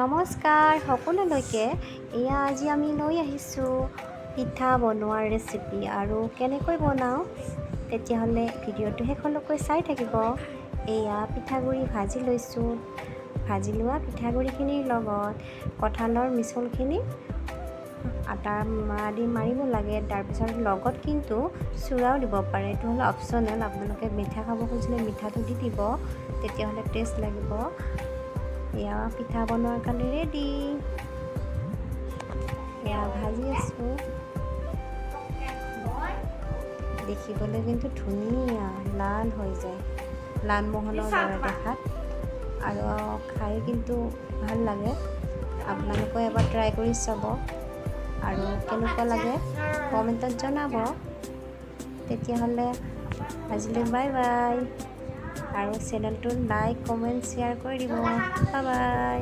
নমস্কাৰ সকলোলৈকে। এয়া আজি আমি লৈ আহিছোঁ পিঠা বনোৱাৰ ৰেচিপি আৰু কেনেকৈ বনাওঁ, তেতিয়াহ'লে ভিডিঅ'টো শেষলৈকে চাই থাকিব। এয়া পিঠাগুড়ি ভাজি লৈছোঁ। ভাজি লোৱা পিঠাগুড়িখিনিৰ লগত কঁঠালৰ মিছলখিনি আটা দি মাৰিব লাগে। তাৰপিছত লগত কিন্তু চুৰাও দিব পাৰে, এইটো হ'লে অপশ্যনেল। আপোনালোকে মিঠা খাব খুজিলে মিঠাটো দি দিব, তেতিয়াহ'লে টেষ্ট লাগিব। এয়া পিঠা বনোৱাৰ কাৰণে ৰেডি। এয়া ভাজি আছোঁ, দেখিবলৈ কিন্তু ধুনীয়া লাল হৈ যায়, লালমোহনৰ দৰে দেখাত, আৰু খাই কিন্তু ভাল লাগে। আপোনালোকে এবাৰ ট্ৰাই কৰি চাব আৰু কেনেকুৱা লাগে কমেণ্টত জনাব। তেতিয়াহ'লে আজিলৈ বাই বাই, আৰু চেনেলটো লাইক কমেণ্ট শ্বেয়াৰ কৰি দিব। Bye bye.